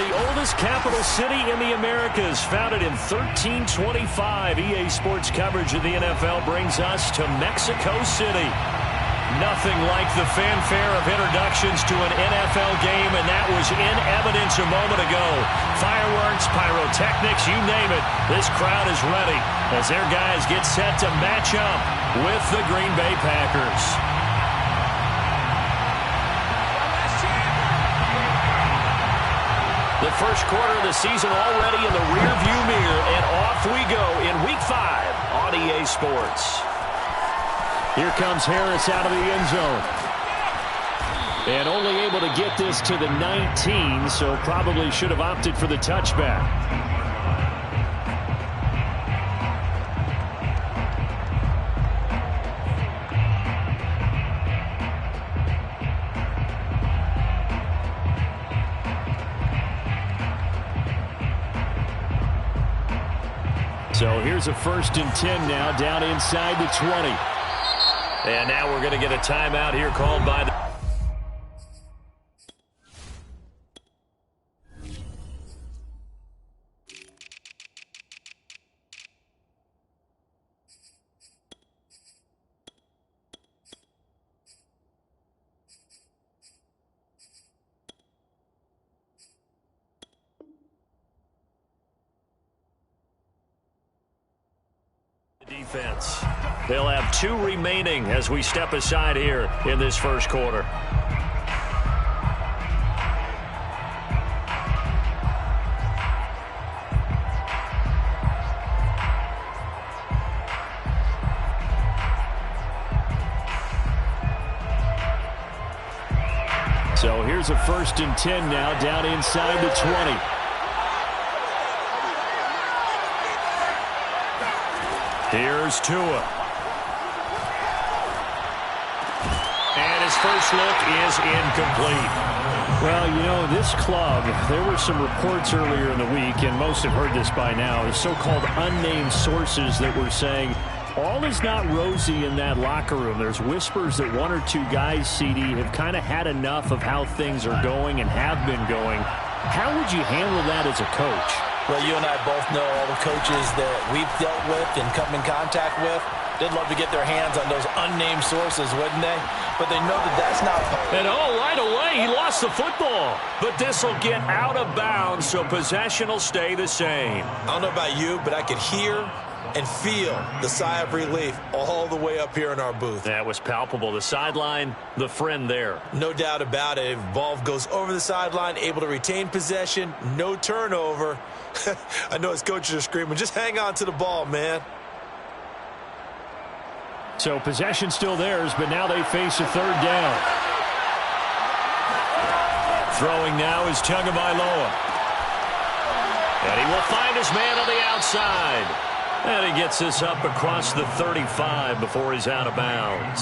the oldest capital city in the Americas, founded in 1325. EA Sports coverage of the NFL brings us to Mexico City. Nothing like the fanfare of introductions to an NFL game, and that was in evidence a moment ago. Fireworks, pyrotechnics, you name it. This crowd is ready as their guys get set to match up with the Green Bay Packers. The first quarter of the season already in the rearview mirror, and off we go in Week 5 on EA Sports. Here comes Harris out of the end zone. And only able to get this to the 19, so probably should have opted for the touchback. So here's a 1st and 10 now, down inside the 20. And now we're going to get a timeout here called by the... defense. They'll have 2 remaining as we step aside here in this first quarter. So here's a 1st and 10 now, down inside the 20. Here's Tua. And his first look is incomplete. Well, you know, this club, there were some reports earlier in the week, and most have heard this by now, the so-called unnamed sources that were saying all is not rosy in that locker room. There's whispers that 1 or 2 guys, CD, have kind of had enough of how things are going and have been going. How would you handle that as a coach? Well, you and I both know all the coaches that we've dealt with and come in contact with. They'd love to get their hands on those unnamed sources, wouldn't they? But they know that that's not... And right away, he lost the football. But this will get out of bounds, so possession will stay the same. I don't know about you, but I could hear and feel the sigh of relief all the way up here in our booth. That was palpable. The sideline, the friend there. No doubt about it. If ball goes over the sideline, able to retain possession, no turnover. I know his coaches are screaming, just hang on to the ball, man. So possession still theirs, but now they face a 3rd down. Throwing now is Tagovailoa. And he will find his man on the outside. And he gets this up across the 35 before he's out of bounds.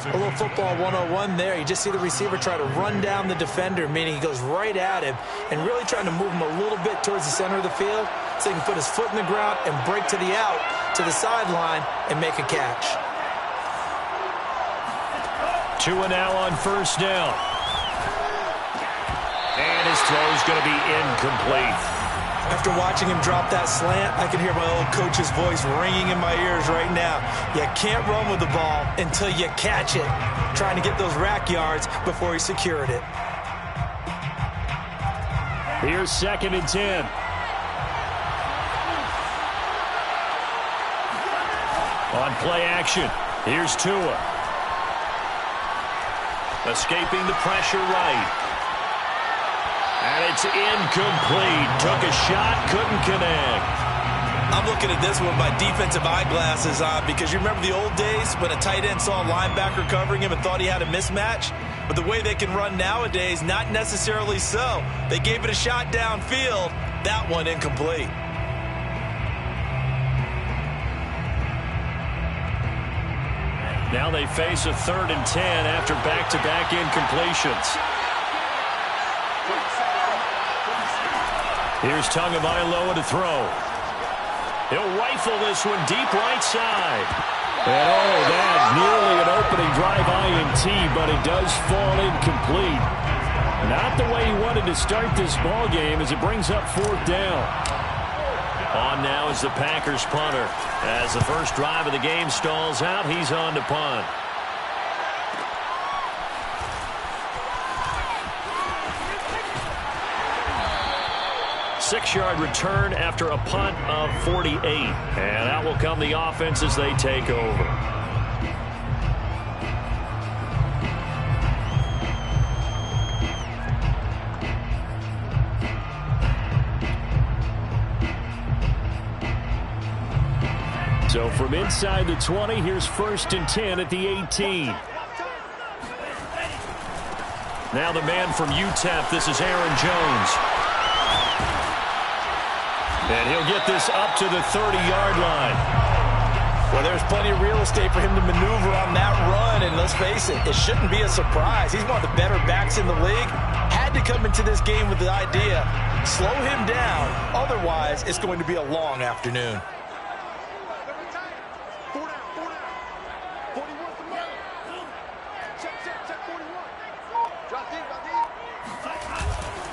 A little football 101 there. You just see the receiver try to run down the defender, meaning he goes right at him and really trying to move him a little bit towards the center of the field so he can put his foot in the ground and break to the out, to the sideline, and make a catch. Tua now on 1st down. And his throw is going to be incomplete. After watching him drop that slant, I can hear my old coach's voice ringing in my ears right now. You can't run with the ball until you catch it. Trying to get those rack yards before he secured it. Here's 2nd and 10. On play action, here's Tua. Escaping the pressure right. And it's incomplete. Took a shot, couldn't connect. I'm looking at this with my defensive eyeglasses on because you remember the old days when a tight end saw a linebacker covering him and thought he had a mismatch? But the way they can run nowadays, not necessarily so. They gave it a shot downfield. That one incomplete. Now they face a 3rd and 10 after back-to-back incompletions. Here's Tagovailoa to throw. He'll rifle this one deep right side. And that nearly an opening drive INT, but it does fall incomplete. Not the way he wanted to start this ball game as it brings up 4th down. On now is the Packers punter. As the first drive of the game stalls out, he's on to punt. 6-yard return after a punt of 48. And out will come the offense as they take over. So from inside the 20, here's 1st and 10 at the 18. Now the man from UTEP, this is Aaron Jones. And he'll get this up to the 30-yard line. Well, there's plenty of real estate for him to maneuver on that run, and let's face it, it shouldn't be a surprise. He's one of the better backs in the league. Had to come into this game with the idea, slow him down, otherwise it's going to be a long afternoon.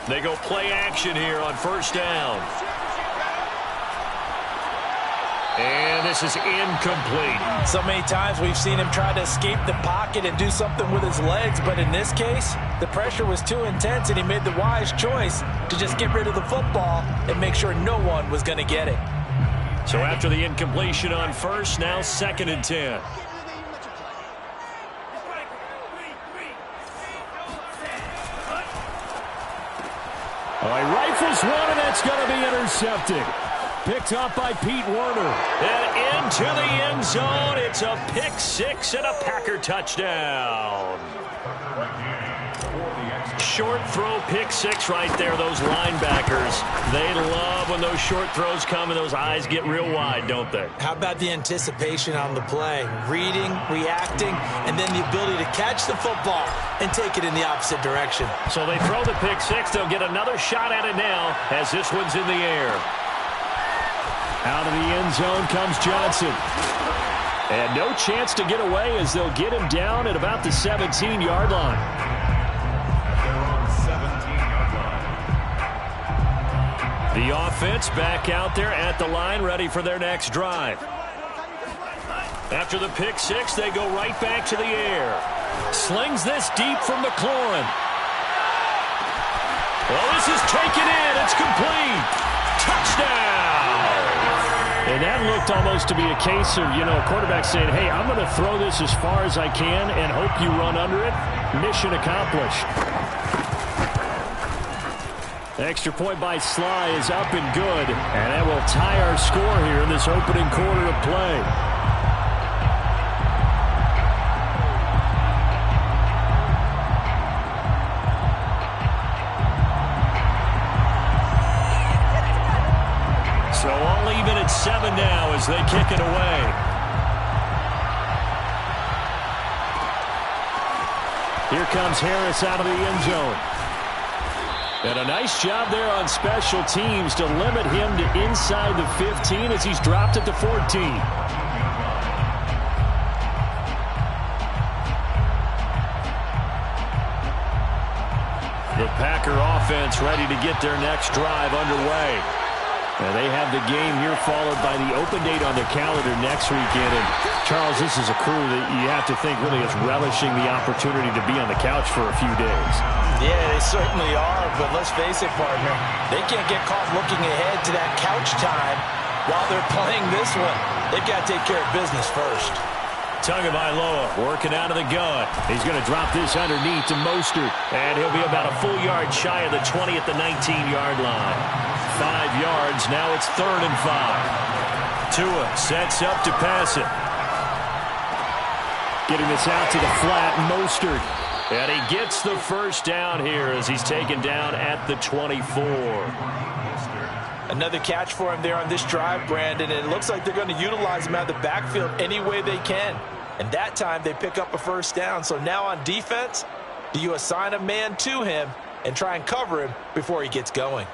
They go play action here on 1st down. And this is incomplete. So many times we've seen him try to escape the pocket and do something with his legs, but in this case, the pressure was too intense and he made the wise choice to just get rid of the football and make sure no one was going to get it. So after the incompletion on 1st, now 2nd and 10. Oh, he rifles one, and that's going to be intercepted. Picked up by Pete Werner. And into the end zone. It's a pick 6 and a Packer touchdown. Short throw, pick 6 right there. Those linebackers, they love when those short throws come and those eyes get real wide, don't they? How about the anticipation on the play? Reading, reacting, and then the ability to catch the football and take it in the opposite direction. So they throw the pick 6. They'll get another shot at it now as this one's in the air. Out of the end zone comes Johnson. And no chance to get away as they'll get him down at about the 17-yard line. The offense back out there at the line, ready for their next drive. After the pick 6, they go right back to the air. Slings this deep from McLaurin. Well, this is taken in. It's complete. Touchdown. And that looked almost to be a case of, a quarterback saying, hey, I'm going to throw this as far as I can and hope you run under it. Mission accomplished. The extra point by Sly is up and good. And that will tie our score here in this opening quarter of play. So all even at 7 now as they kick it away. Here comes Harris out of the end zone. And a nice job there on special teams to limit him to inside the 15 as he's dropped at the 14. The Packer offense ready to get their next drive underway. And they have the game here followed by the open date on their calendar next weekend. And Charles, this is a crew that you have to think really is relishing the opportunity to be on the couch for a few days. Yeah, they certainly are, but let's face it, partner, they can't get caught looking ahead to that couch time while they're playing this one. They've got to take care of business first. Tagovailoa working out of the gun. He's going to drop this underneath to Mostert, and he'll be about a full yard shy of the 20 at the 19-yard line. 5 yards, now it's 3rd and 5. Tua sets up to pass it. Getting this out to the flat, Mostert. And he gets the first down here as he's taken down at the 24. Another catch for him there on this drive, Brandon, and it looks like they're going to utilize him out of the backfield any way they can. And that time they pick up a first down. So now on defense, do you assign a man to him and try and cover him before he gets going?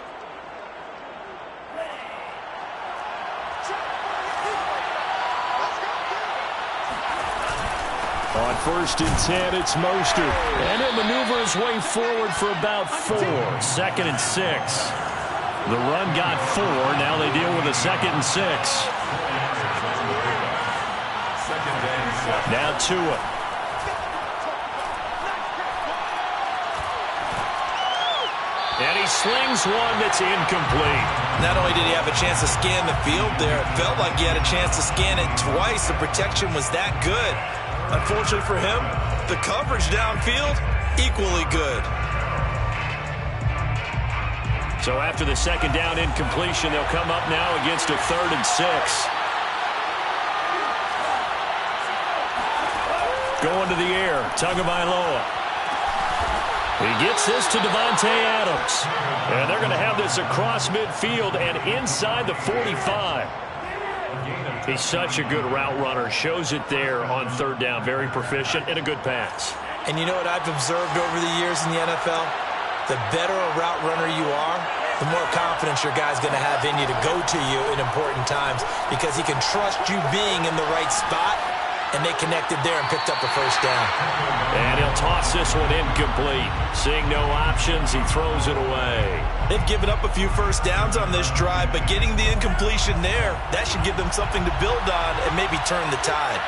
On 1st and 10, it's Mostert. And he'll maneuver his way forward for about 4. 2nd and 6. The run got 4. Now they deal with a 2nd and 6. Now Tua. And he slings one that's incomplete. Not only did he have a chance to scan the field there, it felt like he had a chance to scan it twice. The protection was that good. Unfortunately for him, the coverage downfield, equally good. So after the 2nd down incompletion, they'll come up now against a 3rd and 6. Going to the air, Tagovailoa. He gets this to Davante Adams. And they're going to have this across midfield and inside the 45. He's such a good route runner. Shows it there on 3rd down. Very proficient and a good pass. And you know what I've observed over the years in the NFL? The better a route runner you are, the more confidence your guy's going to have in you to go to you in important times because he can trust you being in the right spot, and they connected there and picked up the 1st down. And he'll toss this one incomplete. Seeing no options, he throws it away. They've given up a few 1st downs on this drive, but getting the incompletion there, that should give them something to build on and maybe turn the tide.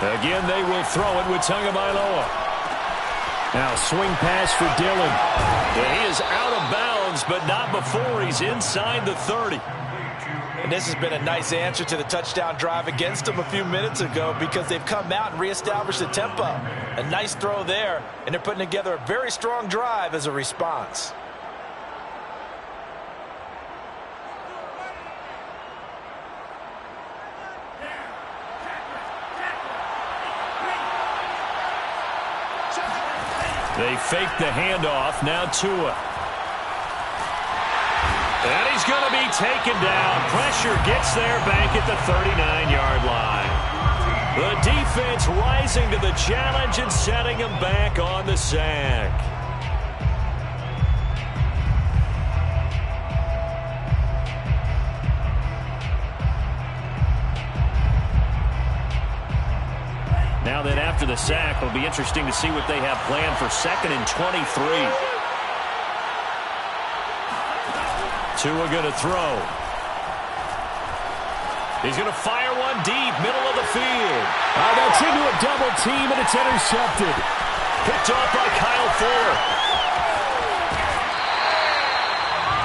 Again, they will throw it with Tagovailoa. Now swing pass for Dillon. And he is out of bounds, but not before he's inside the 30. And this has been a nice answer to the touchdown drive against them a few minutes ago because they've come out and reestablished the tempo. A nice throw there, and they're putting together a very strong drive as a response. They fake the handoff. Now Tua. And he's going to be taken down. Pressure gets there back at the 39-yard line. The defense rising to the challenge and setting him back on the sack. Now then, after the sack, it'll be interesting to see what they have planned for 2nd and 23. Tua going to throw. He's going to fire one deep, middle of the field. That's into a double team, and it's intercepted. Picked off by Kyle Fuller.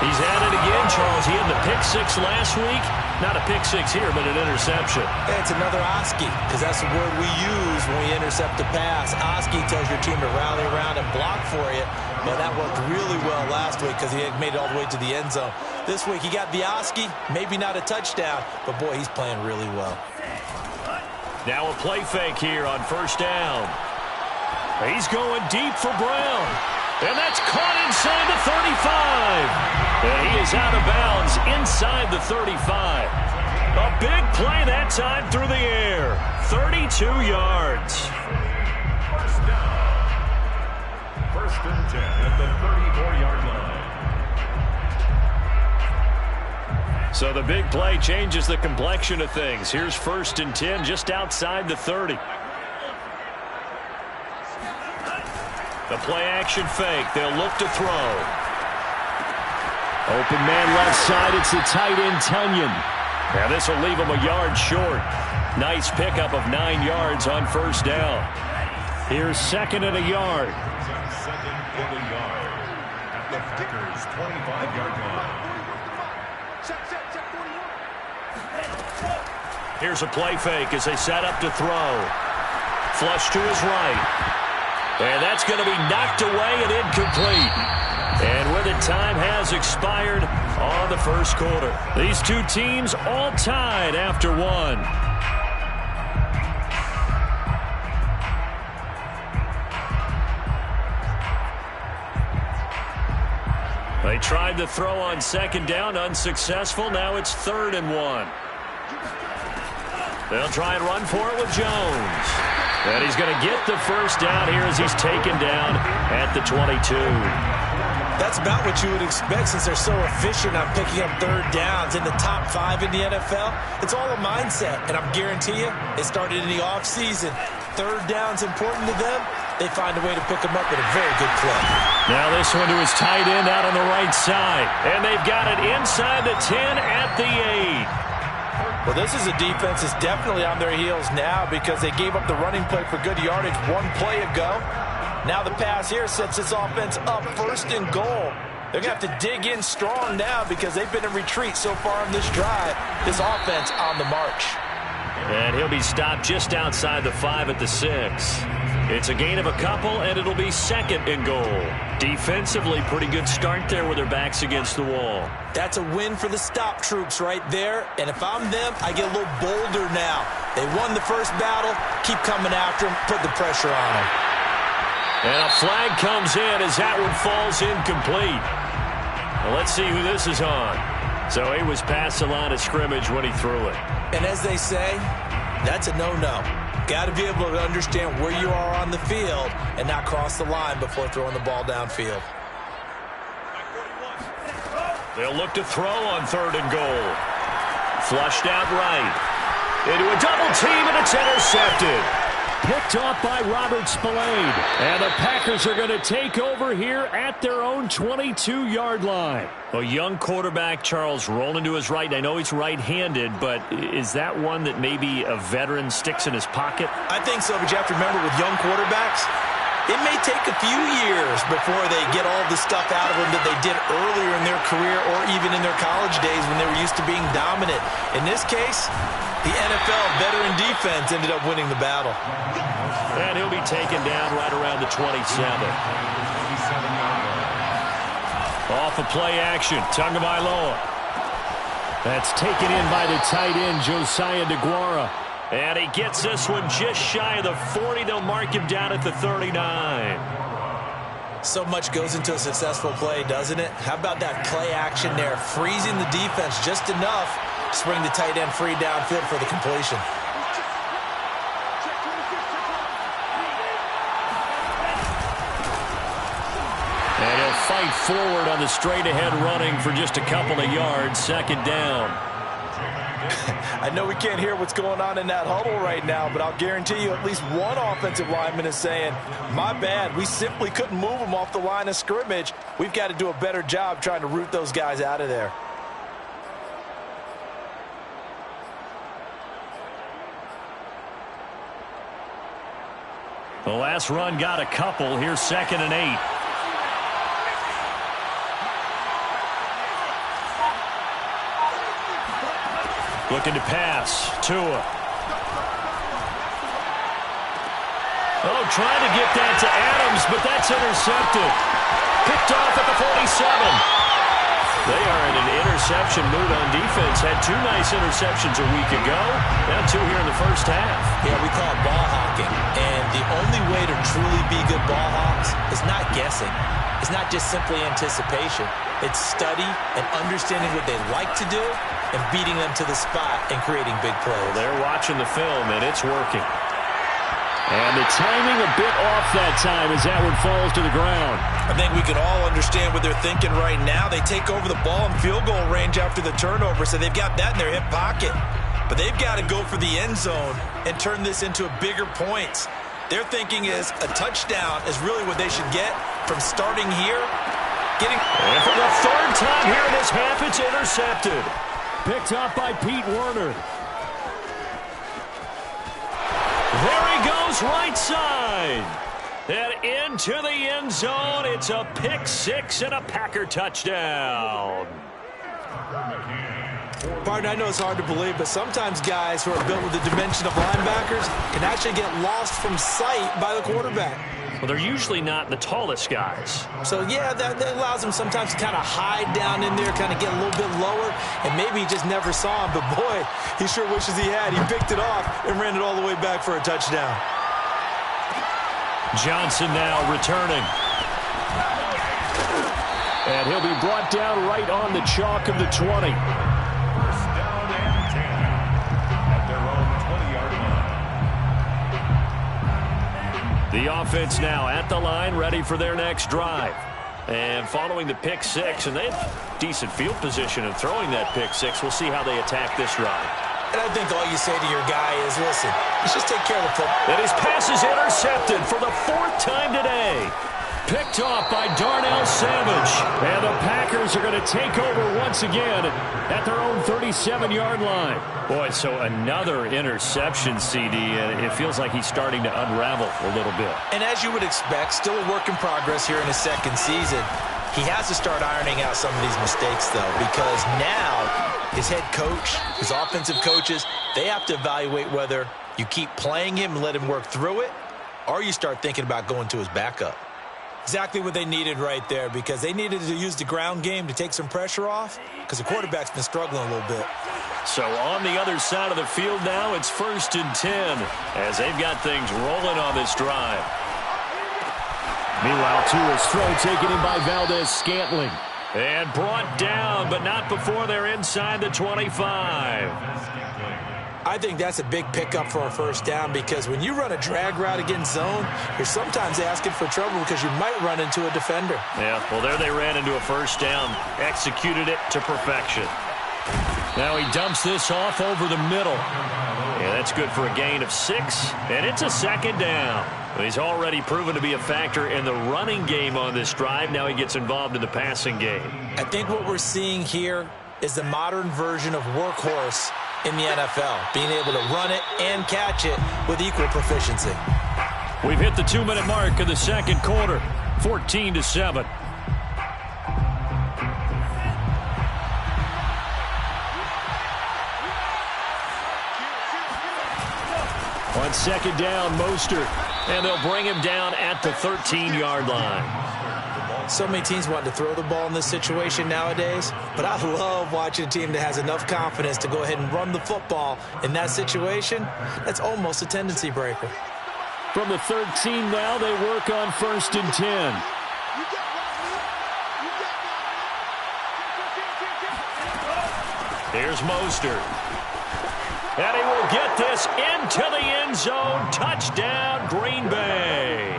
He's at it again, Charles. He had the pick 6 last week. Not a pick 6 here, but an interception. Yeah, it's another Oski, because that's the word we use when we intercept a pass. Oski tells your team to rally around and block for you. Well, that worked really well last week because he had made it all the way to the end zone. This week, he got the Oski, maybe not a touchdown, but boy, he's playing really well. Now a play fake here on 1st down. He's going deep for Brown. And that's caught inside the 35. And he is out of bounds inside the 35. A big play that time through the air. 32 yards. 1st down. 1st and 10 at the 34-yard line. So the big play changes the complexion of things. Here's 1st and 10 just outside the 30. The play-action fake. They'll look to throw. Open man left side. It's the tight end, Tunyon. Now this will leave him a yard short. Nice pickup of 9 yards on 1st down. Here's 2nd and a yard. 2nd and a yard at the Packers' 25-yard line. Here's a play fake as they set up to throw. Flush to his right. And that's going to be knocked away and incomplete. And where the time has expired on the 1st quarter. These two teams all tied after 1. They tried the throw on 2nd down, unsuccessful. Now it's 3rd and 1. They'll try and run for it with Jones. And he's going to get the 1st down here as he's taken down at the 22. That's about what you would expect since they're so efficient on picking up third downs in the top 5 in the NFL. It's all a mindset, and I'm guarantee you, it started in the offseason. Third down's important to them. They find a way to pick them up at a very good clip. Now this one to his tight end out on the right side. And they've got it inside the 10 at the 8. Well, this is a defense that's definitely on their heels now because they gave up the running play for good yardage one play ago. Now the pass here sets this offense up first and goal. They're going to have to dig in strong now because they've been in retreat so far on this drive. This offense on the march. And he'll be stopped just outside the 5 at the 6. It's a gain of a couple, and it'll be second and goal. Defensively, pretty good start there with their backs against the wall. That's a win for the stop troops right there. And if I'm them, I get a little bolder now. They won the first battle. Keep coming after them. Put the pressure on them. And a flag comes in as that one falls incomplete. Well, let's see who this is on. So he was past the line of scrimmage when he threw it. And as they say, that's a no-no. Got to be able to understand where you are on the field and not cross the line before throwing the ball downfield. They'll look to throw on third and goal. Flushed out right. Into a double team, and it's intercepted. Picked off by Robert Spillane. And the Packers are going to take over here at their own 22-yard line. A young quarterback, Charles, rolling to his right. I know he's right-handed, but is that one that maybe a veteran sticks in his pocket? I think so, but you have to remember with young quarterbacks, it may take a few years before they get all the stuff out of them that they did earlier in their career or even in their college days when they were used to being dominant. In this case, the NFL veteran defense ended up winning the battle. And he'll be taken down right around the 27. Off of play action, Tagovailoa. That's taken in by the tight end, Josiah DeGuara. And he gets this one just shy of the 40. They'll mark him down at the 39. So much goes into a successful play, doesn't it? How about that play action there? Freezing the defense just enough to bring the tight end free downfield for the completion. And he'll fight forward on the straight-ahead running for just a couple of yards. Second down. I know we can't hear what's going on in that huddle right now, but I'll guarantee you at least one offensive lineman is saying, my bad, we simply couldn't move them off the line of scrimmage. We've got to do a better job trying to root those guys out of there. The last run got a couple. Here's second and 8. Looking to pass. Tua. Oh, trying to get that to Adams, but that's intercepted. Picked off at the 47. They are in an interception mood on defense. Had 2 nice interceptions a week ago. Now 2 here in the first half. Yeah, we call it ball hawking. And the only way to truly be good ball hawks is not guessing. It's not just simply anticipation. It's study and understanding what they like to do and beating them to the spot and creating big plays. Well, they're watching the film, and it's working. And the timing a bit off that time as that one falls to the ground. I think we can all understand what they're thinking right now. They take over the ball in field goal range after the turnover, so they've got that in their hip pocket. But they've got to go for the end zone and turn this into a bigger points. Their thinking is a touchdown is really what they should get from starting here. And for the third time here in this half, it's intercepted. Picked up by Pete Werner. There he goes, right side. And into the end zone. It's a pick six and a Packer touchdown. Partner, I know it's hard to believe, but sometimes guys who are built with the dimension of linebackers can actually get lost from sight by the quarterback. Well, they're usually not the tallest guys. So, yeah, that allows him sometimes to kind of hide down in there, kind of get a little bit lower, and maybe he just never saw him. But, boy, he sure wishes he had. He picked it off and ran it all the way back for a touchdown. Johnson now returning. And he'll be brought down right on the chalk of the 20. First down and 10 at their own 20-yard line. The offense now at the line, ready for their next drive. And following the pick six, and they have decent field position in throwing that pick six. We'll see how they attack this drive. And I think all you say to your guy is, listen, let's just take care of the football. And his pass is intercepted for the 4th time today. Picked off by Darnell Savage. And the Packers are going to take over once again at their own 37-yard line. Boy, so another interception, CD, and it feels like he's starting to unravel a little bit. And as you would expect, still a work in progress here in his second season. He has to start ironing out some of these mistakes, though, because now his head coach, his offensive coaches, they have to evaluate whether you keep playing him and let him work through it, or you start thinking about going to his backup. Exactly what they needed right there, because they needed to use the ground game to take some pressure off, because the quarterback's been struggling a little bit. So on the other side of the field now, it's 1st and 10, as they've got things rolling on this drive. Meanwhile, Tua's throw taken in by Valdez-Scantling. And brought down, but not before they're inside the 25. I think that's a big pickup for a first down, because when you run a drag route against zone, you're sometimes asking for trouble because you might run into a defender. Yeah, well, there they ran into a first down, executed it to perfection. Now he dumps this off over the middle. Yeah, that's good for a gain of 6, and it's a 2nd down. He's already proven to be a factor in the running game on this drive. Now he gets involved in the passing game. I think what we're seeing here is the modern version of workhorse in the NFL, being able to run it and catch it with equal proficiency. We've hit the 2-minute mark of the second quarter, 14-7. On 2nd down, Mostert, and they'll bring him down at the 13-yard line. So many teams want to throw the ball in this situation nowadays, but I love watching a team that has enough confidence to go ahead and run the football in that situation. That's almost a tendency breaker. From the 13 now, they work on 1st and 10. Here's Mostert. And he will get this into the end zone. Touchdown, Green Bay.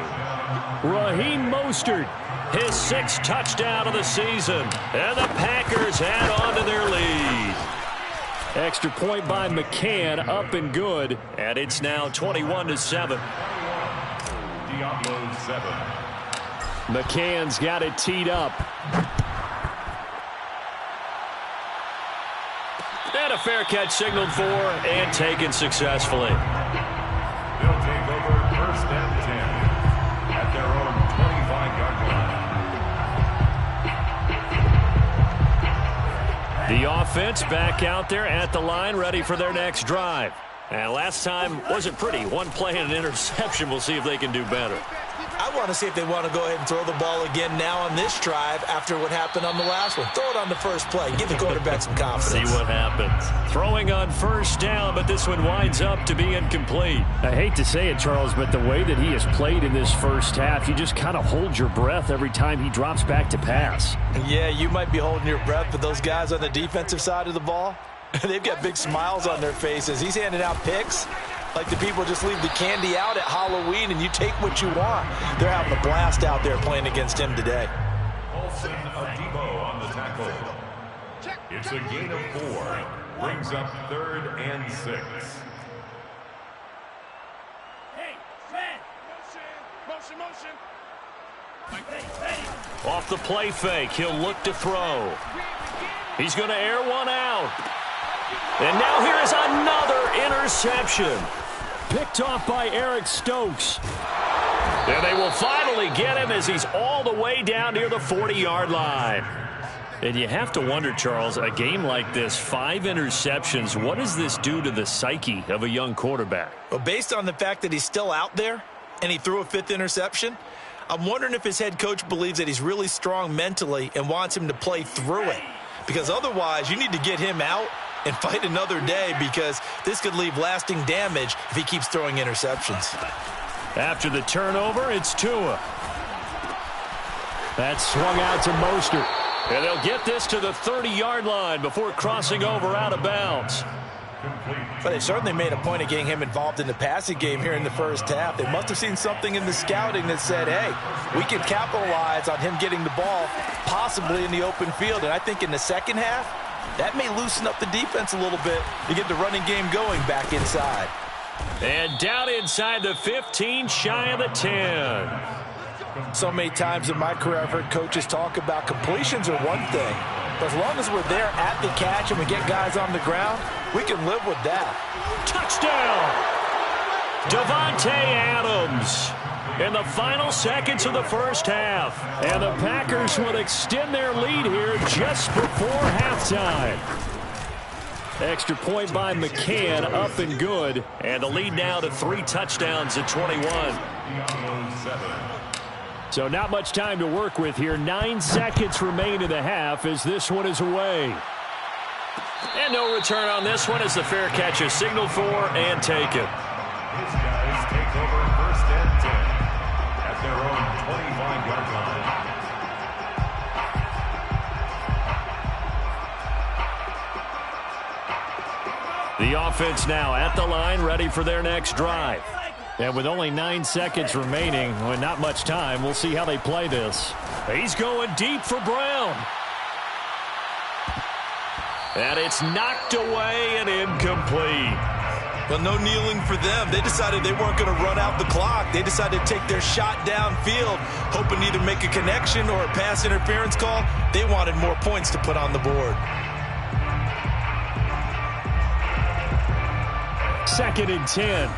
Raheem Mostert. His 6th touchdown of the season. And the Packers add on to their lead. Extra point by McCann, up and good. And it's now 21-7. Diablo 7. McCann's got it teed up. And a fair catch signaled for and taken successfully. They'll take over 1st and 10 at their own 25-yard line. The offense back out there at the line, ready for their next drive. And last time wasn't pretty. One play and an interception. We'll see if they can do better. I want to see if they want to go ahead and throw the ball again now on this drive after what happened on the last one. Throw it on the first play. Give the quarterback some confidence. See what happens. Throwing on 1st down, but this one winds up to be incomplete. I hate to say it, Charles, but the way that he has played in this first half, you just kind of hold your breath every time he drops back to pass. Yeah, you might be holding your breath, but those guys on the defensive side of the ball, they've got big smiles on their faces. He's handing out picks like the people just leave the candy out at Halloween and you take what you want. They're having a blast out there playing against him today. Olsen Adebo on the tackle. It's a gain of 4. Brings up 3rd and 6. Hey, man. Motion. Off the play fake, he'll look to throw. He's going to air one out. And now here is another interception. Picked off by Eric Stokes. And they will finally get him as he's all the way down near the 40-yard line. And you have to wonder, Charles, a game like this, 5 interceptions, what does this do to the psyche of a young quarterback? Well, based on the fact that he's still out there and he threw a 5th interception, I'm wondering if his head coach believes that he's really strong mentally and wants him to play through it. Because otherwise, you need to get him out and fight another day, because this could leave lasting damage if he keeps throwing interceptions. After the turnover, it's Tua. That swung out to Mostert. And they'll get this to the 30-yard line before crossing over out of bounds. But they certainly made a point of getting him involved in the passing game here in the first half. They must have seen something in the scouting that said, hey, we can capitalize on him getting the ball possibly in the open field. And I think in the second half, that may loosen up the defense a little bit to get the running game going back inside. And down inside the 15, shy of the 10. So many times in my career I've heard coaches talk about completions are one thing. But as long as we're there at the catch and we get guys on the ground, we can live with that. Touchdown! Davante Adams in the final seconds of the first half. And the Packers will extend their lead here just before halftime. Extra point by McCann, up and good. And the lead now to 3 touchdowns at 21. So not much time to work with here. 9 seconds remain in the half as this one is away. And no return on this one as the fair catch is signaled for and taken. His guys take over 1st and 10 at their own 25-yard line. The offense now at the line, ready for their next drive. And with only 9 seconds remaining, with not much time, we'll see how they play this. He's going deep for Brown. And it's knocked away and incomplete. Well, no kneeling for them. They decided they weren't going to run out the clock. They decided to take their shot downfield, hoping to either make a connection or a pass interference call. They wanted more points to put on the board. 2nd and 10.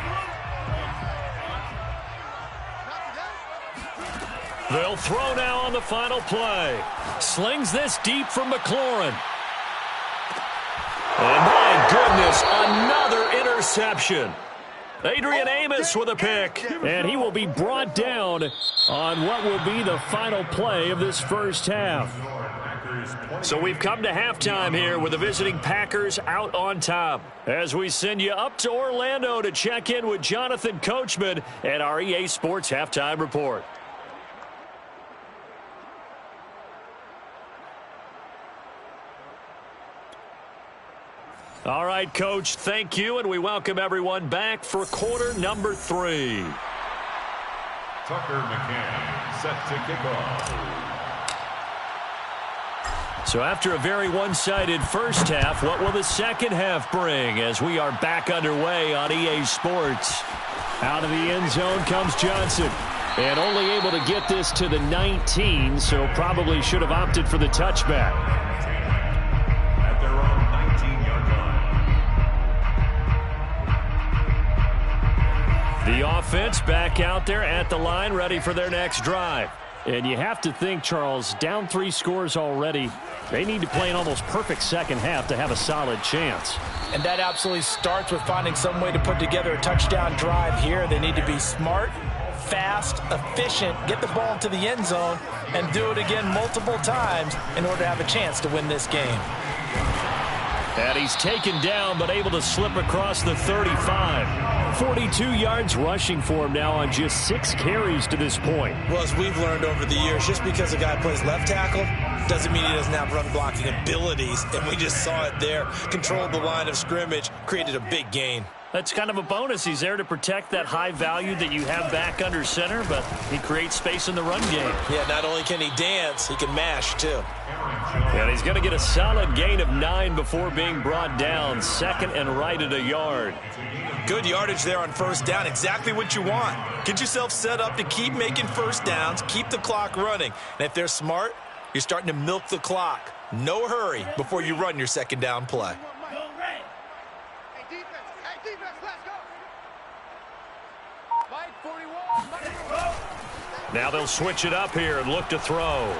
They'll throw now on the final play. Slings this deep for McLaurin. And my goodness, another interception. Adrian Amos with a pick. And he will be brought down on what will be the final play of this first half. So we've come to halftime here with the visiting Packers out on top. As we send you up to Orlando to check in with Jonathan Coachman at our EA Sports Halftime Report. All right, Coach, thank you, and we welcome everyone back for quarter number 3. Tucker McCann set to kick off. So after a very one-sided first half, what will the second half bring as we are back underway on EA Sports? Out of the end zone comes Johnson. And only able to get this to the 19, so probably should have opted for the touchback. At their own 19-yard line. The offense back out there at the line, ready for their next drive. And you have to think, Charles, down 3 scores already. They need to play an almost perfect second half to have a solid chance. And that absolutely starts with finding some way to put together a touchdown drive here. They need to be smart, fast, efficient, get the ball to the end zone, and do it again multiple times in order to have a chance to win this game. And he's taken down, but able to slip across the 35. 42 yards rushing for him now on just 6 carries to this point. Well, as we've learned over the years, just because a guy plays left tackle doesn't mean he doesn't have run blocking abilities. And we just saw it there. Controlled the line of scrimmage, created a big gain. That's kind of a bonus. He's there to protect that high value that you have back under center, but he creates space in the run game. Yeah, not only can he dance, he can mash, too. And he's going to get a solid gain of 9 before being brought down. Second and right at a yard. Good yardage there on first down. Exactly what you want. Get yourself set up to keep making first downs, keep the clock running. And if they're smart, you're starting to milk the clock. No hurry before you run your second down play. Now they'll switch it up here and look to throw.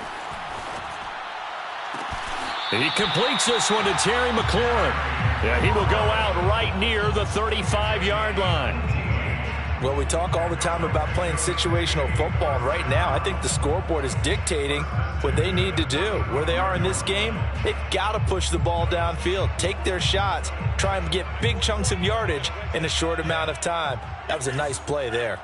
He completes this one to Terry McLaurin. Yeah, he will go out right near the 35-yard line. Well, we talk all the time about playing situational football. Right now, I think the scoreboard is dictating what they need to do. Where they are in this game, they've got to push the ball downfield, take their shots, try and get big chunks of yardage in a short amount of time. That was a nice play there.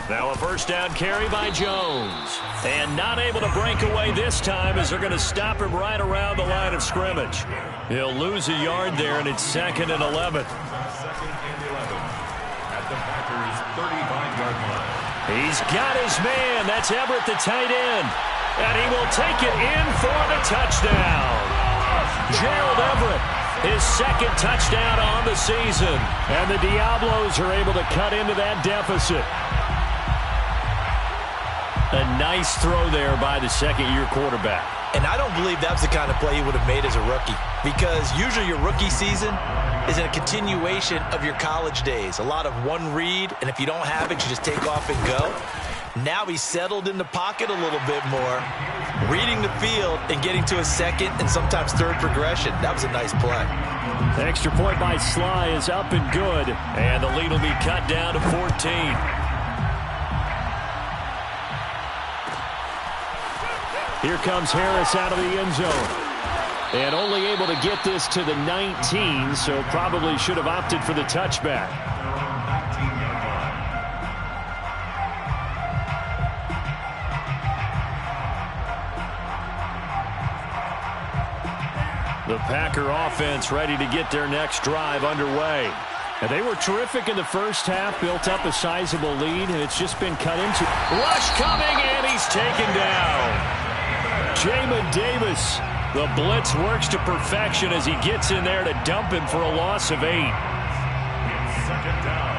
Now a first down carry by Jones. And not able to break away this time as they're going to stop him right around the line of scrimmage. He'll lose a yard there, and it's 2nd and 11. 2nd and 11 at the Packers' 35-yard line. He's got his man. That's Everett, the tight end. And he will take it in for the touchdown. Gerald Everett, his 2nd touchdown on the season. And the Diablos are able to cut into that deficit. A nice throw there by the second-year quarterback. And I don't believe that was the kind of play he would have made as a rookie, because usually your rookie season is a continuation of your college days. A lot of one read, and if you don't have it, you just take off and go. Now he's settled in the pocket a little bit more, reading the field and getting to a second and sometimes third progression. That was a nice play. The extra point by Sly is up and good. And the lead will be cut down to 14. Here comes Harris out of the end zone. And only able to get this to the 19, so probably should have opted for the touchback. 19-yard line. The Packer offense ready to get their next drive underway. And they were terrific in the first half, built up a sizable lead, and it's just been cut into. Rush coming, and he's taken down. Jamin Davis, the blitz works to perfection as he gets in there to dump him for a loss of 8. 2nd down.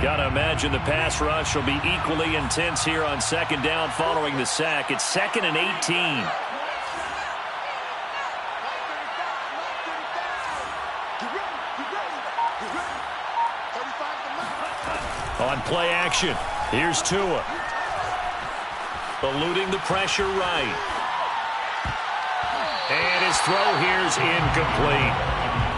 Gotta imagine the pass rush will be equally intense here on 2nd down following the sack. It's 2nd and 18. On play action, here's Tua. Eluding the pressure right. And his throw here's incomplete.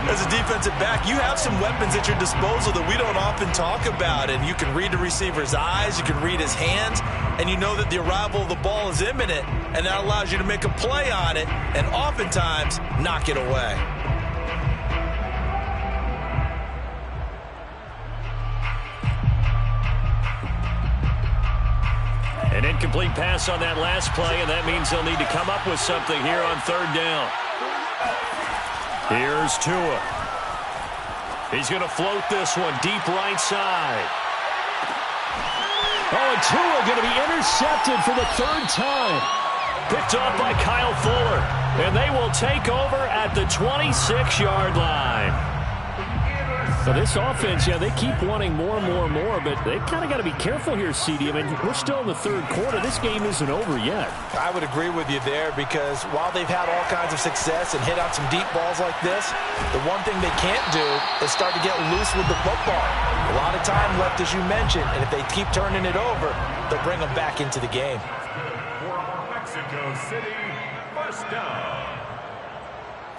As a defensive back, you have some weapons at your disposal that we don't often talk about. And you can read the receiver's eyes, you can read his hands, and you know that the arrival of the ball is imminent. And that allows you to make a play on it and oftentimes knock it away. An incomplete pass on that last play, and that means they'll need to come up with something here on 3rd down. Here's Tua. He's going to float this one deep right side. Oh, and Tua going to be intercepted for the 3rd time. Picked off by Kyle Fuller, and they will take over at the 26-yard line. So this offense, yeah, they keep wanting more and more and more, but they've kind of got to be careful here, CD. I mean, we're still in the 3rd quarter. This game isn't over yet. I would agree with you there, because while they've had all kinds of success and hit out some deep balls like this, the one thing they can't do is start to get loose with the football. A lot of time left, as you mentioned, and if they keep turning it over, they'll bring them back into the game. For Mexico City, 1st down.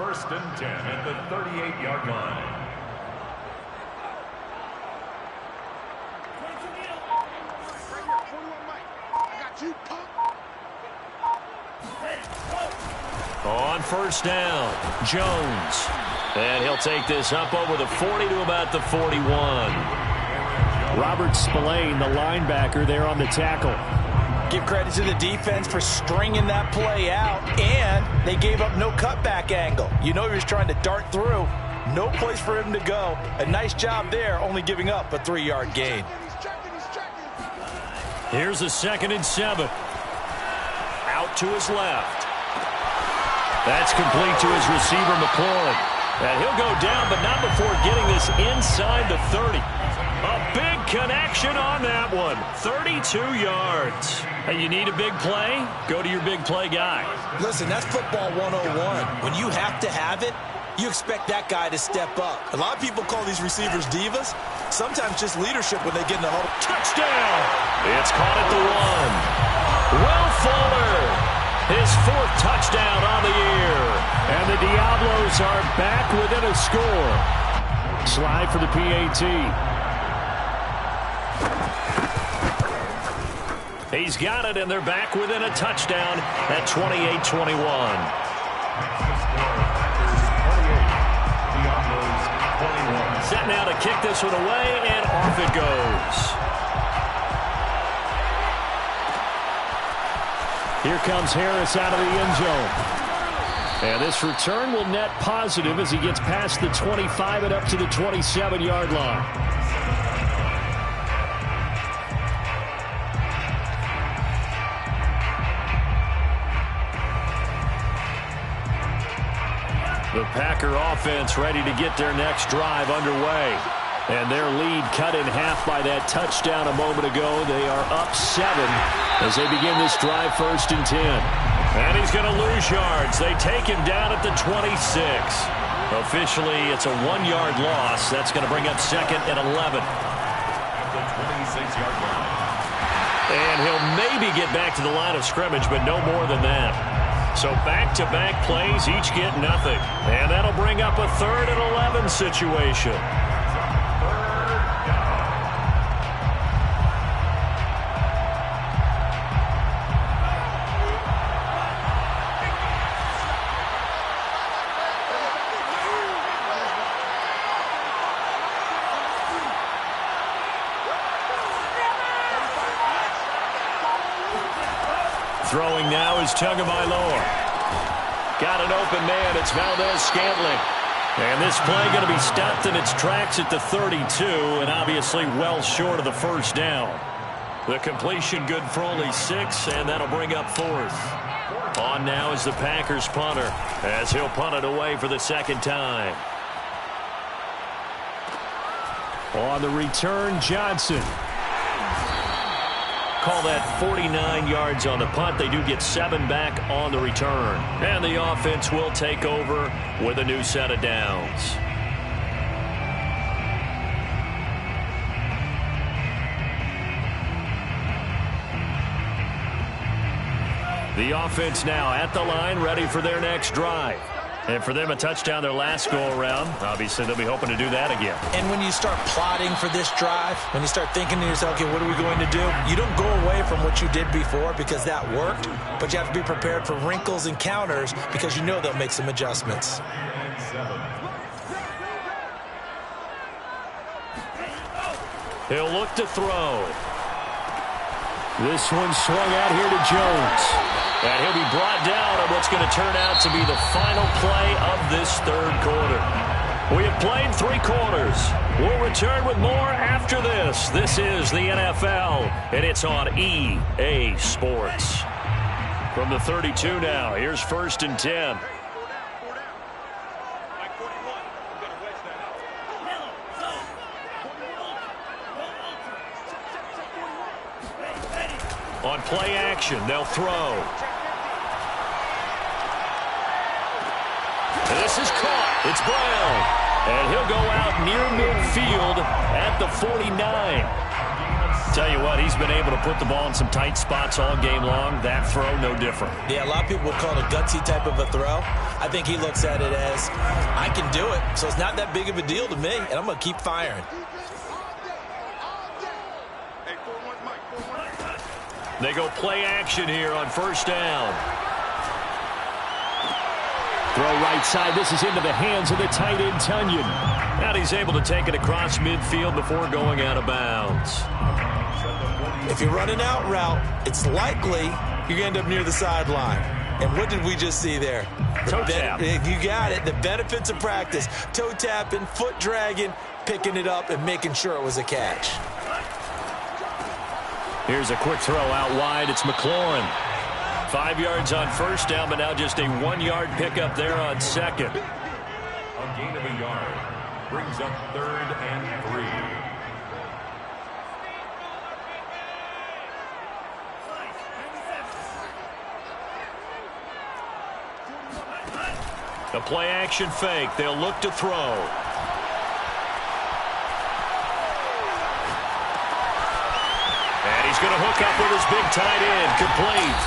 1st and 10 at the 38-yard line. On 1st down, Jones. And he'll take this up over the 40 to about the 41. Robert Spillane, the linebacker, there on the tackle. Give credit to the defense for stringing that play out, and they gave up no cutback angle. You know he was trying to dart through. No place for him to go. A nice job there, only giving up a 3-yard gain. Here's a 2nd and 7. Out to his left. That's complete to his receiver, McLaurin. And he'll go down, but not before getting this inside the 30. A big connection on that one. 32 yards. And you need a big play? Go to your big play guy. Listen, that's football 101. When you have to have it, you expect that guy to step up. A lot of people call these receivers divas. Sometimes just leadership when they get in the huddle. Touchdown! It's caught at the 1. Will Fuller, his 4th touchdown on the year. And the Diablos are back within a score. Slide for the PAT. He's got it, and they're back within a touchdown at 28-21. shot now to kick this one away, and off it goes. Here comes Harris out of the end zone. And this return will net positive as he gets past the 25 and up to the 27-yard line. The Packer offense ready to get their next drive underway. And their lead cut in half by that touchdown a moment ago. They are up 7 as they begin this drive, 1st and 10. And he's going to lose yards. They take him down at the 26. Officially, it's a 1-yard loss. That's going to bring up 2nd and 11. At the 26-yard line. And he'll maybe get back to the line of scrimmage, but no more than that. So back-to-back plays, each get nothing. And that'll bring up a 3rd and 11 situation. Throwing now is Tagovailoa. Got an open man. It's Valdez-Scantling. And this play going to be stopped in its tracks at the 32, and obviously well short of the 1st down. The completion good for only 6, and that'll bring up 4th. On now is the Packers punter, as he'll punt it away for the 2nd time. On the return, Johnson. Call that 49 yards on the punt. They do get 7 back on the return. And the offense will take over with a new set of downs. The offense now at the line, ready for their next drive. And for them, a touchdown their last go-around. Obviously, they'll be hoping to do that again. And when you start plotting for this drive, when you start thinking to yourself, okay, what are we going to do? You don't go away from what you did before because that worked, but you have to be prepared for wrinkles and counters because you know they'll make some adjustments. He'll look to throw. This one swung out here to Jones. And he'll be brought down on what's going to turn out to be the final play of this 3rd quarter. We have played 3 quarters. We'll return with more after this. This is the NFL, and it's on EA Sports. From the 32 now, here's 1st and 10. On play action, they'll throw. This is caught. It's Brown. And he'll go out near midfield at the 49. Tell you what, he's been able to put the ball in some tight spots all game long. That throw, no different. Yeah, a lot of people would call it a gutsy type of a throw. I think he looks at it as, I can do it, so it's not that big of a deal to me, and I'm going to keep firing. They go play action here on 1st down. Throw right side. This is into the hands of the tight end, Tunyon. And he's able to take it across midfield before going out of bounds. If you run an out route, it's likely you're going to end up near the sideline. And what did we just see there? Toe tap. You got it. The benefits of practice. Toe tapping, foot dragging, picking it up, and making sure it was a catch. Here's a quick throw out wide. It's McLaurin. 5 yards on 1st down, but now just a 1-yard pickup there on 2nd. A gain of a yard brings up 3rd and 3. The play action fake. They'll look to throw. He's going to hook up with his big tight end, complete.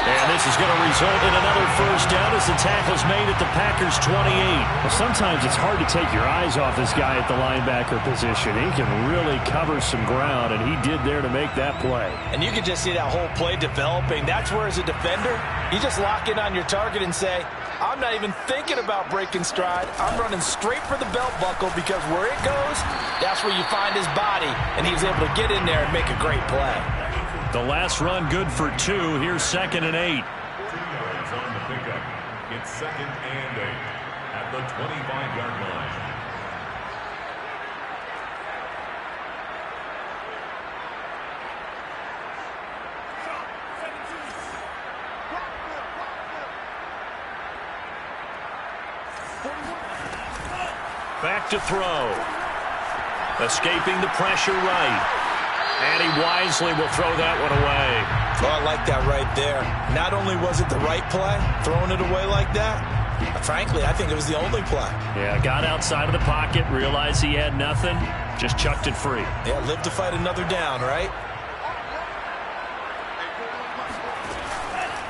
And this is going to result in another 1st down as the tackle's made at the Packers' 28. Well, sometimes it's hard to take your eyes off this guy at the linebacker position. He can really cover some ground, and he did there to make that play. And you can just see that whole play developing. That's where, as a defender, you just lock in on your target and say, I'm not even thinking about breaking stride. I'm running straight for the belt buckle because where it goes, that's where you find his body. And he was able to get in there and make a great play. The last run good for 2. Here's 2nd and 8. 2 yards on the pickup. It's 2nd and 8 at the 25-yard line. Back to throw. Escaping the pressure right. And he wisely will throw that one away. Oh, I like that right there. Not only was it the right play, throwing it away like that, frankly, I think it was the only play. Yeah, got outside of the pocket, realized he had nothing, just chucked it free. Yeah, live to fight another down, right?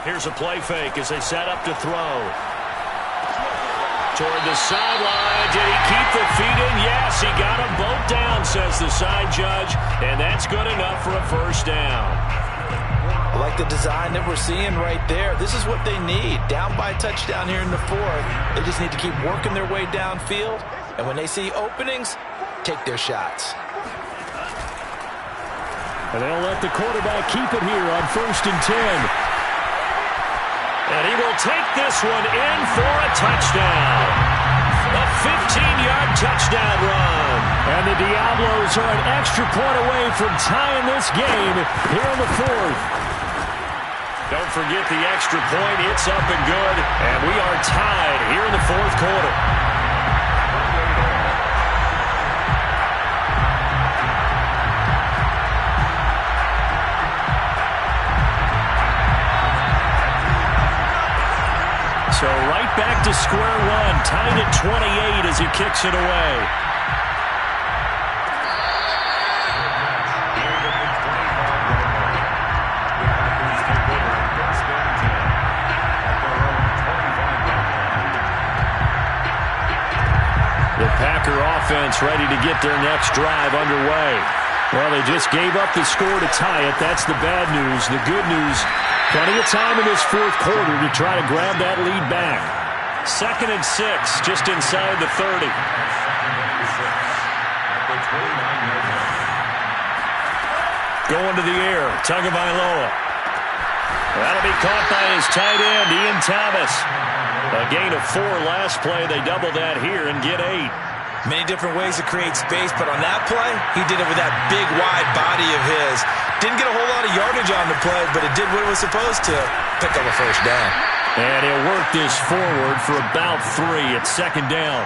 Here's a play fake as they set up to throw. Toward the sideline. Did he keep the feet in? Yes, he got them both down, says the side judge. And that's good enough for a first down. I like the design that we're seeing right there. This is what they need. Down by a touchdown here in the 4th. They just need to keep working their way downfield. And when they see openings, take their shots. And they'll let the quarterback keep it here on 1st and 10. And he will take this one in for a touchdown. A 15-yard touchdown run. And the Diablos are an extra point away from tying this game here in the 4th. Don't forget the extra point. It's up and good. And we are tied here in the 4th quarter. So right back to square one, tied at 28 as he kicks it away. The Packer offense ready to get their next drive underway. Well, they just gave up the score to tie it. That's the bad news. The good news, plenty of time in this 4th quarter to try to grab that lead back. 2nd and 6, just inside the 30. Going to the air, Tagovailoa. That'll be caught by his tight end, Ian Thomas. A gain of 4 last play. They double that here and get 8. Many different ways to create space, but on that play, he did it with that big, wide body of his. Didn't get a whole lot of yardage on the play, but it did what it was supposed to. Pick up a first down. And he'll work this forward for about 3 at 2nd down.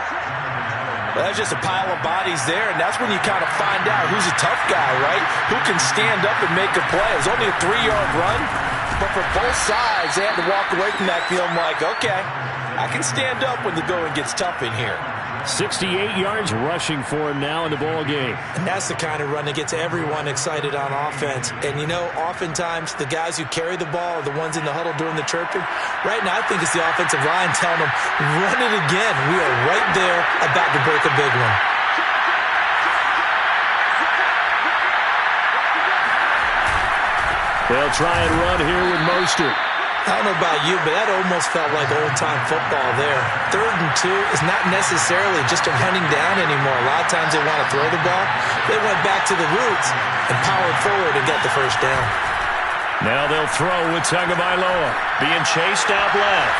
Well, that's just a pile of bodies there, and that's when you kind of find out who's a tough guy, right? Who can stand up and make a play. It was only a 3-yard run, but for both sides, they had to walk away from that field like, okay, I can stand up when the going gets tough in here. 68 yards rushing for him now in the ball game. And that's the kind of run that gets everyone excited on offense. And, you know, oftentimes the guys who carry the ball are the ones in the huddle doing the chirping. Right now, I think it's the offensive line telling them, run it again. We are right there about to break a big one. They'll try and run here with Mostert. I don't know about you, but that almost felt like old-time football there. 3rd and 2 is not necessarily just a running down anymore. A lot of times they want to throw the ball. They went back to the roots and powered forward and got the first down. Now they'll throw with Tagovailoa. Being chased out left.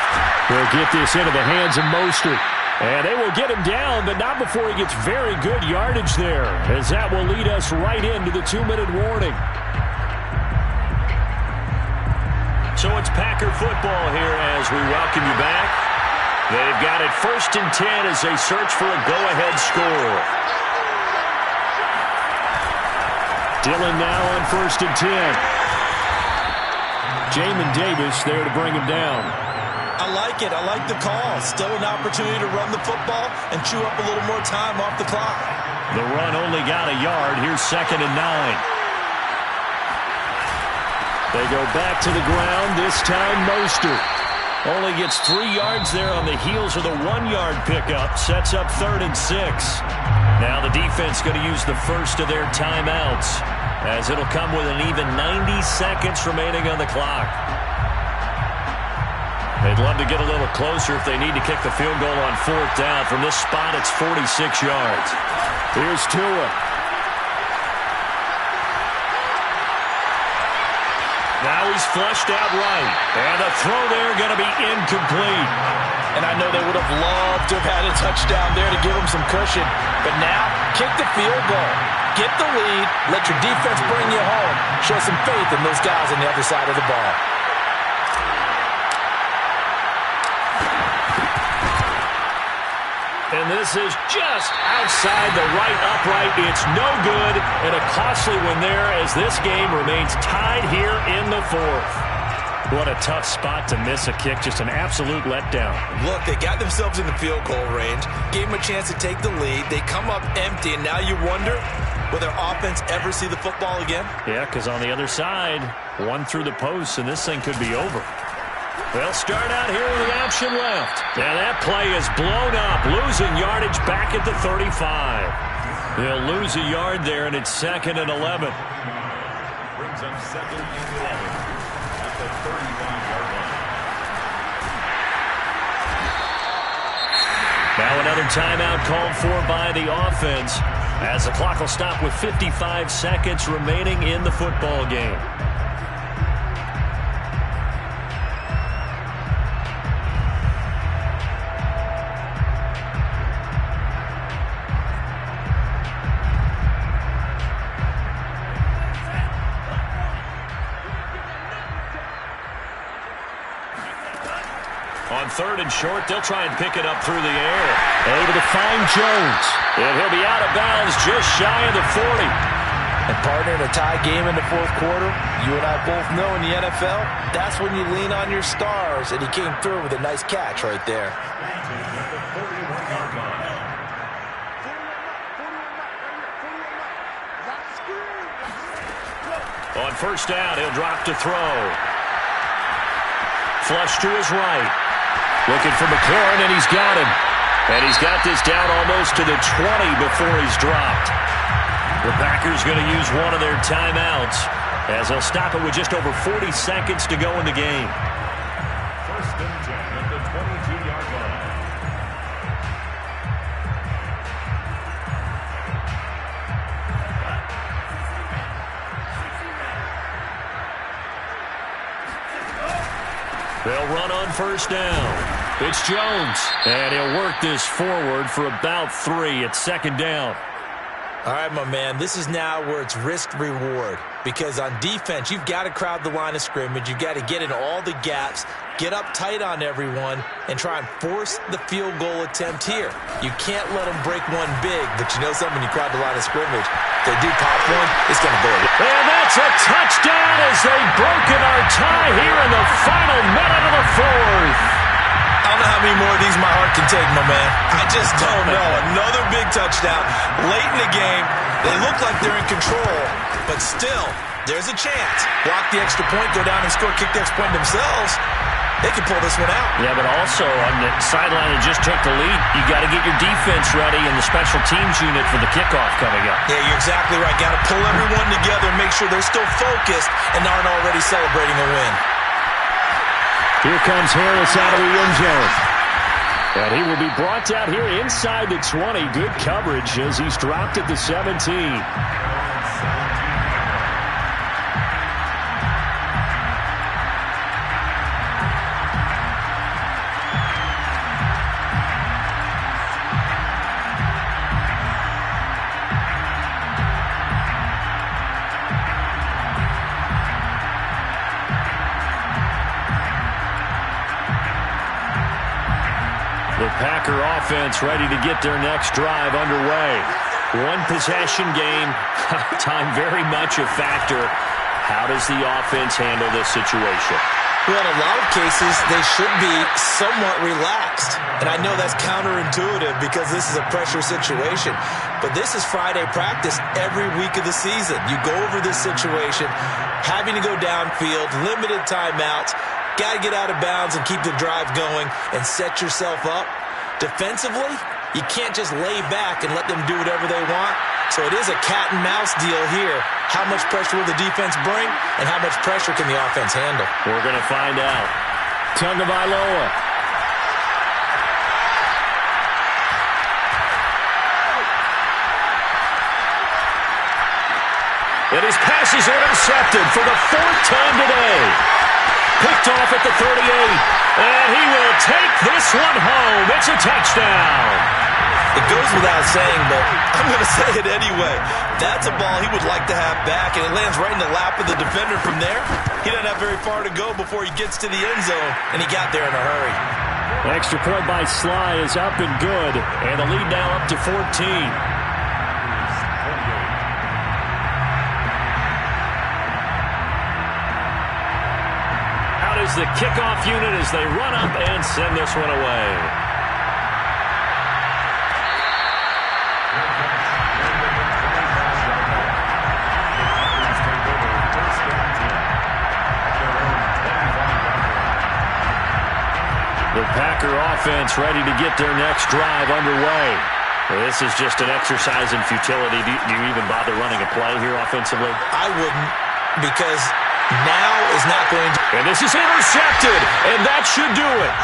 They'll get this into the hands of Mostert. And they will get him down, but not before he gets very good yardage there, as that will lead us right into the 2-minute warning. So it's Packer football here as we welcome you back. They've got it 1st and 10 as they search for a go-ahead score. Dillon now on 1st and 10. Jamin Davis there to bring him down. I like it. I like the call. Still an opportunity to run the football and chew up a little more time off the clock. The run only got a yard. Here's 2nd and 9. They go back to the ground, this time Mostert. Only gets 3 yards there on the heels of the 1-yard pickup. Sets up 3rd and 6. Now the defense going to use the first of their timeouts, as it'll come with an even 90 seconds remaining on the clock. They'd love to get a little closer if they need to kick the field goal on 4th down. From this spot, it's 46 yards. Here's Tua. Now he's flushed out right. And the throw there going to be incomplete. And I know they would have loved to have had a touchdown there to give them some cushion. But now, kick the field goal. Get the lead. Let your defense bring you home. Show some faith in those guys on the other side of the ball. And this is just outside the right upright. It's no good, and a costly one there as this game remains tied here in the 4th. What a tough spot to miss a kick. Just an absolute letdown. Look, they got themselves in the field goal range, gave them a chance to take the lead. They come up empty, and now you wonder, will their offense ever see the football again? Yeah, because on the other side, one through the post, and this thing could be over. They'll start out here with the option left. And that play is blown up, losing yardage back at the 35. They'll lose a yard there, and it's 2nd and 11. Brings up 2nd and 11 at the 35-yard line. Now another timeout called for by the offense as the clock will stop with 55 seconds remaining in the football game. On 3rd and short, they'll try and pick it up through the air. Able to find Jones. And he'll be out of bounds just shy of the 40. And partner, in a tie game in the 4th quarter, you and I both know in the NFL, that's when you lean on your stars. And he came through with a nice catch right there. On 1st down, he'll drop to throw. Flush to his right. Looking for McLaurin, and he's got him. And he's got this down almost to the 20 before he's dropped. The Packers going to use one of their timeouts as they'll stop it with just over 40 seconds to go in the game. 1st and 10 at the 22-yard line. They'll run on 1st down. It's Jones, and he'll work this forward for about 3 at 2nd down. All right, my man, this is now where it's risk-reward. Because on defense, you've got to crowd the line of scrimmage. You've got to get in all the gaps, get up tight on everyone, and try and force the field goal attempt here. You can't let them break one big, but you know something, when you crowd the line of scrimmage, if they do pop one, it's going to go. And that's a touchdown as they've broken our tie here in the final minute of the 4th. I don't know how many more of these my heart can take, my man. I just don't know. Another big touchdown. Late in the game, they look like they're in control, but still, there's a chance. Block the extra point, go down and score, kick the extra point themselves. They can pull this one out. Yeah, but also on the sideline that just took the lead, you got to get your defense ready and the special teams unit for the kickoff coming up. Yeah, you're exactly right. Got to pull everyone together, make sure they're still focused and aren't already celebrating a win. Here comes Harris out of the end zone. And he will be brought down here inside the 20. Good coverage as he's dropped at the 17. The Packer offense ready to get their next drive underway. One possession game, time very much a factor. How does the offense handle this situation? Well, in a lot of cases, they should be somewhat relaxed. And I know that's counterintuitive because this is a pressure situation. But this is Friday practice every week of the season. You go over this situation, having to go downfield, limited timeouts, got to get out of bounds and keep the drive going and set yourself up. Defensively, you can't just lay back and let them do whatever they want. So it is a cat and mouse deal here. How much pressure will the defense bring and how much pressure can the offense handle? We're going to find out. Tagovailoa. And his pass is intercepted for the 4th time today. Picked off at the 38. And he will take this one home. It's a touchdown. It goes without saying, but I'm going to say it anyway. That's a ball he would like to have back, and it lands right in the lap of the defender from there. He doesn't have very far to go before he gets to the end zone, and he got there in a hurry. Extra point by Sly is up and good, and the lead now up to 14. Out is the kickoff unit as they run up and send this one away. The Packer offense ready to get their next drive underway. This is just an exercise in futility. Do you even bother running a play here offensively? I wouldn't, because now is not going to... And this is intercepted, and that should do it.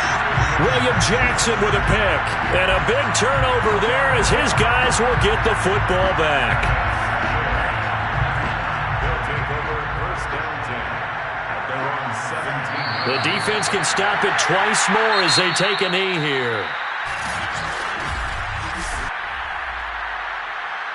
William Jackson with a pick. And a big turnover there as his guys will get the football back. They'll take over first down 10 at their own 17. The defense can stop it twice more as they take a knee here.